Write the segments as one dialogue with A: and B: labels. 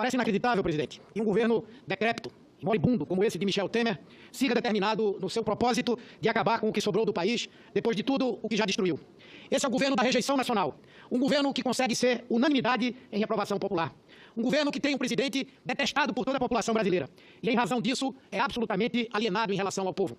A: Parece inacreditável, presidente, que um governo decrépito e moribundo como esse de Michel Temer siga determinado no seu propósito de acabar com o que sobrou do país depois de tudo o que já destruiu. Esse é o governo da rejeição nacional, um governo que consegue ser unanimidade em reprovação popular. Um governo que tem um presidente detestado por toda a população brasileira e, em razão disso, é absolutamente alienado em relação ao povo.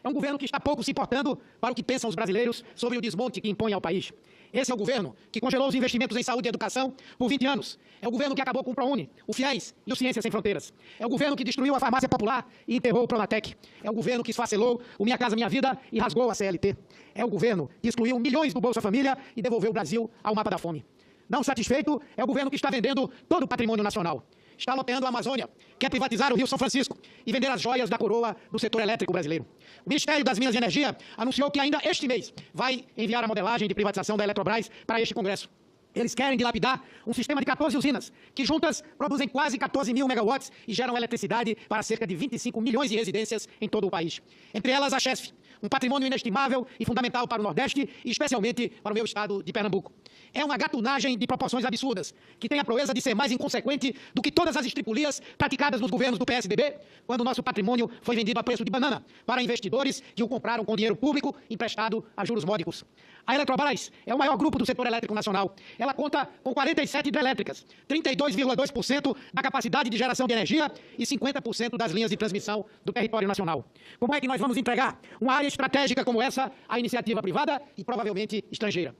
A: É um governo que está pouco se importando para o que pensam os brasileiros sobre o desmonte que impõe ao país. Esse é o governo que congelou os investimentos em saúde e educação por 20 anos. É o governo que acabou com o ProUni, o FIES e o Ciências Sem Fronteiras. É o governo que destruiu a farmácia popular e enterrou o Pronatec. É o governo que esfacelou o Minha Casa Minha Vida e rasgou a CLT. É o governo que excluiu milhões do Bolsa Família e devolveu o Brasil ao mapa da fome. Não satisfeito, é o governo que está vendendo todo o patrimônio nacional. Está loteando a Amazônia, quer privatizar o Rio São Francisco e vender as joias da coroa do setor elétrico brasileiro. O Ministério das Minas e Energia anunciou que ainda este mês vai enviar a modelagem de privatização da Eletrobras para este Congresso. Eles querem dilapidar um sistema de 14 usinas, que juntas produzem quase 14 mil megawatts e geram eletricidade para cerca de 25 milhões de residências em todo o país. Entre elas, a Chesf, um patrimônio inestimável e fundamental para o Nordeste e especialmente para o meu estado de Pernambuco. É uma gatunagem de proporções absurdas, que tem a proeza de ser mais inconsequente do que todas as estripulias praticadas nos governos do PSDB, quando o nosso patrimônio foi vendido a preço de banana para investidores que o compraram com dinheiro público emprestado a juros módicos. A Eletrobras é o maior grupo do setor elétrico nacional. Ela conta com 47 hidrelétricas, 32,2% da capacidade de geração de energia e 50% das linhas de transmissão do território nacional. Como é que nós vamos entregar uma área estratégica como essa à iniciativa privada e provavelmente estrangeira?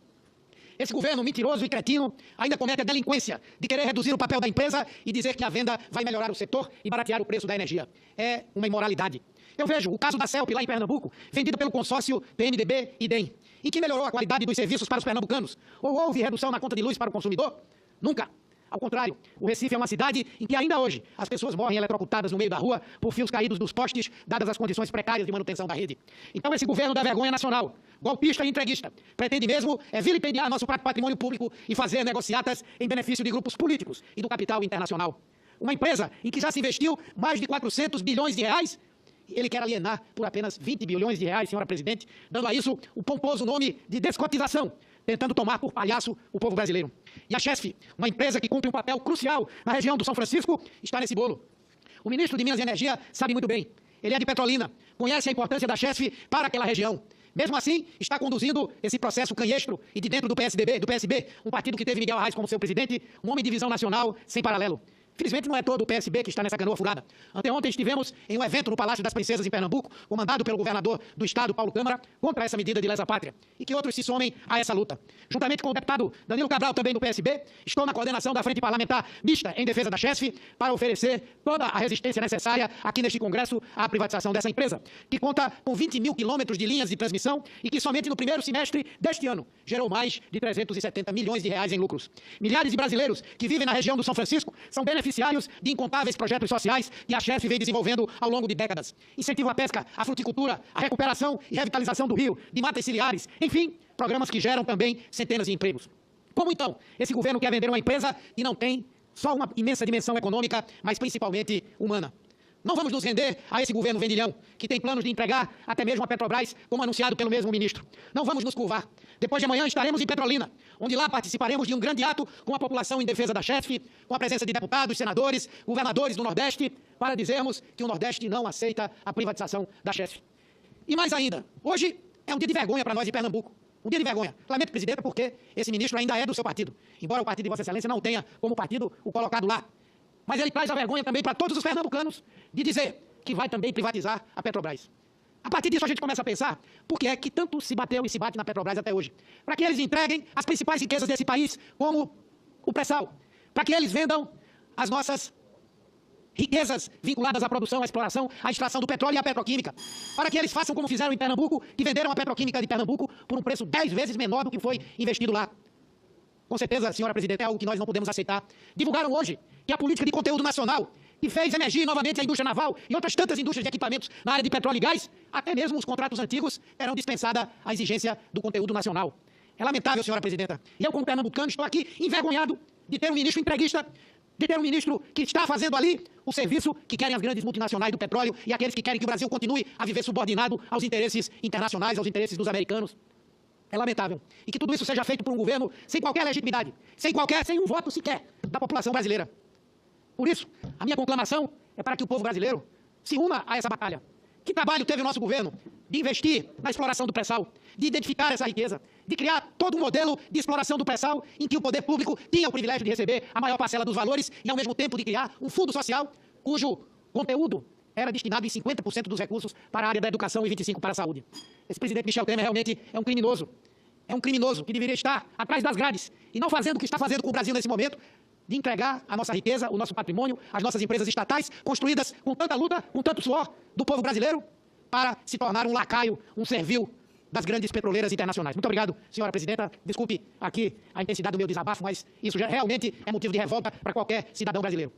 A: Esse governo mentiroso e cretino ainda comete a delinquência de querer reduzir o papel da empresa e dizer que a venda vai melhorar o setor e baratear o preço da energia. É uma imoralidade. Eu vejo o caso da CELP lá em Pernambuco, vendido pelo consórcio PMDB e DEM, e que melhorou a qualidade dos serviços para os pernambucanos. Ou houve redução na conta de luz para o consumidor? Nunca. Ao contrário, o Recife é uma cidade em que ainda hoje as pessoas morrem eletrocutadas no meio da rua por fios caídos dos postes, dadas as condições precárias de manutenção da rede. Então esse governo da vergonha nacional, golpista e entreguista, pretende mesmo vilipendiar nosso patrimônio público e fazer negociatas em benefício de grupos políticos e do capital internacional. Uma empresa em que já se investiu mais de 400 bilhões de reais, ele quer alienar por apenas 20 bilhões de reais, senhora presidente, dando a isso o pomposo nome de descotização, tentando tomar por palhaço o povo brasileiro. E a Chesf, uma empresa que cumpre um papel crucial na região do São Francisco, está nesse bolo. O ministro de Minas e Energia sabe muito bem. Ele é de Petrolina, conhece a importância da Chesf para aquela região. Mesmo assim, está conduzindo esse processo canhestro e de dentro do PSB, um partido que teve Miguel Arraes como seu presidente, um homem de visão nacional sem paralelo. Felizmente não é todo o PSB que está nessa canoa furada. Anteontem estivemos em um evento no Palácio das Princesas em Pernambuco, comandado pelo governador do estado, Paulo Câmara, contra essa medida de lesa-pátria, e que outros se somem a essa luta. Juntamente com o deputado Danilo Cabral, também do PSB, estou na coordenação da Frente Parlamentar Mista em defesa da Chesf para oferecer toda a resistência necessária aqui neste Congresso à privatização dessa empresa, que conta com 20 mil quilômetros de linhas de transmissão e que somente no primeiro semestre deste ano gerou mais de 370 milhões de reais em lucros. Milhares de brasileiros que vivem na região do São Francisco são beneficiários de incontáveis projetos sociais que a Chesf vem desenvolvendo ao longo de décadas. Incentivo à pesca, à fruticultura, à recuperação e revitalização do rio, de matas ciliares, enfim, programas que geram também centenas de empregos. Como então esse governo quer vender uma empresa que não tem só uma imensa dimensão econômica, mas principalmente humana? Não vamos nos render a esse governo vendilhão, que tem planos de entregar até mesmo a Petrobras, como anunciado pelo mesmo ministro. Não vamos nos curvar. Depois de amanhã estaremos em Petrolina, onde lá participaremos de um grande ato com a população em defesa da Chesf, com a presença de deputados, senadores, governadores do Nordeste, para dizermos que o Nordeste não aceita a privatização da Chesf. E mais ainda, hoje é um dia de vergonha para nós de Pernambuco. Um dia de vergonha. Lamento, presidente, porque esse ministro ainda é do seu partido, embora o partido de Vossa Excelência não tenha como partido o colocado lá. Mas ele traz a vergonha também para todos os pernambucanos de dizer que vai também privatizar a Petrobras. A partir disso a gente começa a pensar por que é que tanto se bateu e se bate na Petrobras até hoje. Para que eles entreguem as principais riquezas desse país, como o pré-sal. Para que eles vendam as nossas riquezas vinculadas à produção, à exploração, à extração do petróleo e à petroquímica. Para que eles façam como fizeram em Pernambuco, que venderam a petroquímica de Pernambuco por um preço 10 vezes menor do que foi investido lá. Com certeza, senhora presidente, é algo que nós não podemos aceitar. Divulgaram hoje que a política de conteúdo nacional, que fez emergir novamente a indústria naval e outras tantas indústrias de equipamentos na área de petróleo e gás, até mesmo os contratos antigos, terão dispensada a exigência do conteúdo nacional. É lamentável, senhora presidenta. E eu, como pernambucano, estou aqui envergonhado de ter um ministro entreguista, de ter um ministro que está fazendo ali o serviço que querem as grandes multinacionais do petróleo e aqueles que querem que o Brasil continue a viver subordinado aos interesses internacionais, aos interesses dos americanos. É lamentável. E que tudo isso seja feito por um governo sem qualquer legitimidade, sem um voto sequer da população brasileira. Por isso, a minha conclamação é para que o povo brasileiro se una a essa batalha. Que trabalho teve o nosso governo de investir na exploração do pré-sal, de identificar essa riqueza, de criar todo um modelo de exploração do pré-sal em que o poder público tinha o privilégio de receber a maior parcela dos valores e, ao mesmo tempo, de criar um fundo social cujo conteúdo era destinado em 50% dos recursos para a área da educação e 25% para a saúde. Esse presidente Michel Temer realmente é um criminoso. É um criminoso que deveria estar atrás das grades e não fazendo o que está fazendo com o Brasil nesse momento, de entregar a nossa riqueza, o nosso patrimônio, as nossas empresas estatais, construídas com tanta luta, com tanto suor do povo brasileiro, para se tornar um lacaio, um servil das grandes petroleiras internacionais. Muito obrigado, senhora presidenta. Desculpe aqui a intensidade do meu desabafo, mas isso já realmente é motivo de revolta para qualquer cidadão brasileiro.